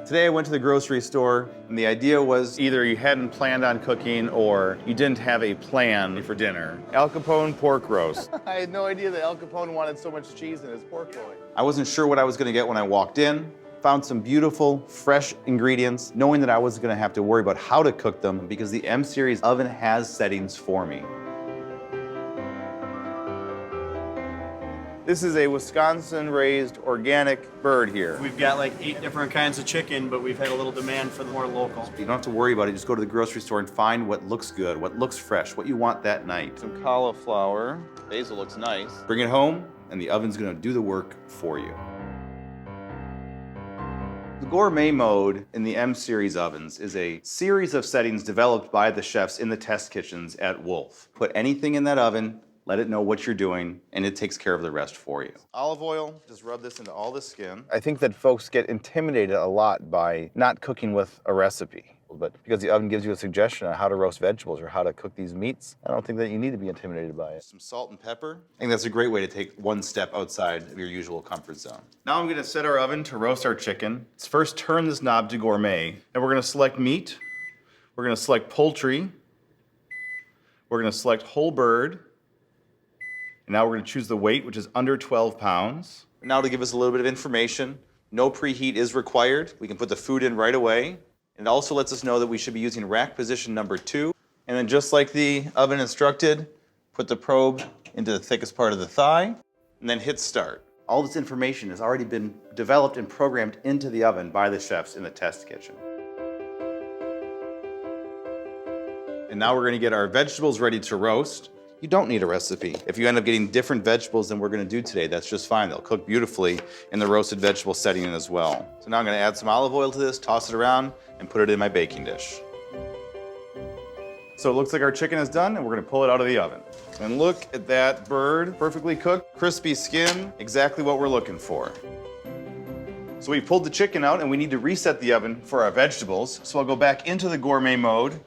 Today I went to the grocery store, and the idea was either you hadn't planned on cooking or you didn't have a plan for dinner. Al Capone pork roast. I had no idea that Al Capone wanted so much cheese in his pork loin. I wasn't sure what I was gonna get when I walked in. Found some beautiful, fresh ingredients, knowing that I wasn't gonna have to worry about how to cook them because the M-Series oven has settings for me. This is a Wisconsin-raised organic bird here. We've got like 8 different kinds of chicken, but we've had a little demand for the more local. You don't have to worry about it. Just go to the grocery store and find what looks good, what looks fresh, what you want that night. Some cauliflower. Basil looks nice. Bring it home, and the oven's gonna do the work for you. The gourmet mode in the M-Series ovens is a series of settings developed by the chefs in the test kitchens at Wolf. Put anything in that oven, let it know what you're doing, and it takes care of the rest for you. Olive oil, just rub this into all the skin. I think that folks get intimidated a lot by not cooking with a recipe. But because the oven gives you a suggestion on how to roast vegetables or how to cook these meats, I don't think that you need to be intimidated by it. Some salt and pepper. I think that's a great way to take one step outside of your usual comfort zone. Now I'm gonna set our oven to roast our chicken. Let's first turn this knob to gourmet. And we're gonna select meat. We're gonna select poultry. We're gonna select whole bird. And now we're gonna choose the weight, which is under 12 pounds. Now to give us a little bit of information, no preheat is required. We can put the food in right away. It also lets us know that we should be using rack position number 2. And then just like the oven instructed, put the probe into the thickest part of the thigh, and then hit start. All this information has already been developed and programmed into the oven by the chefs in the test kitchen. And now we're gonna get our vegetables ready to roast. You don't need a recipe. If you end up getting different vegetables than we're gonna do today, that's just fine. They'll cook beautifully in the roasted vegetable setting as well. So now I'm gonna add some olive oil to this, toss it around, and put it in my baking dish. So it looks like our chicken is done, and we're gonna pull it out of the oven. And look at that bird, perfectly cooked, crispy skin, exactly what we're looking for. So we pulled the chicken out, and we need to reset the oven for our vegetables. So I'll go back into the gourmet mode,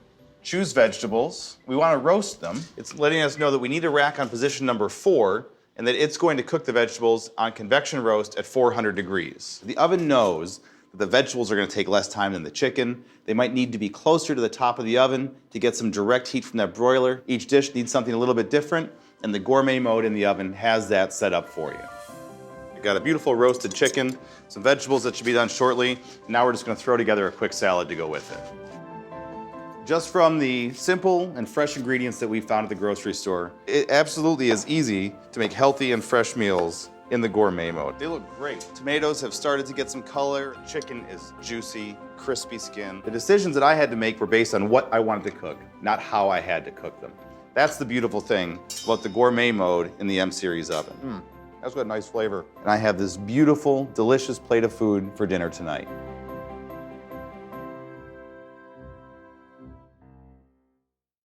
choose vegetables. We want to roast them. It's letting us know that we need to rack on position number 4 and that it's going to cook the vegetables on convection roast at 400 degrees. The oven knows that the vegetables are going to take less time than the chicken. They might need to be closer to the top of the oven to get some direct heat from that broiler. Each dish needs something a little bit different, and the gourmet mode in the oven has that set up for you. We've got a beautiful roasted chicken, some vegetables that should be done shortly. And now we're just going to throw together a quick salad to go with it. Just from the simple and fresh ingredients that we found at the grocery store, it absolutely is easy to make healthy and fresh meals in the gourmet mode. They look great. Tomatoes have started to get some color. Chicken is juicy, crispy skin. The decisions that I had to make were based on what I wanted to cook, not how I had to cook them. That's the beautiful thing about the gourmet mode in the M-Series oven. That's got a nice flavor. And I have this beautiful, delicious plate of food for dinner tonight.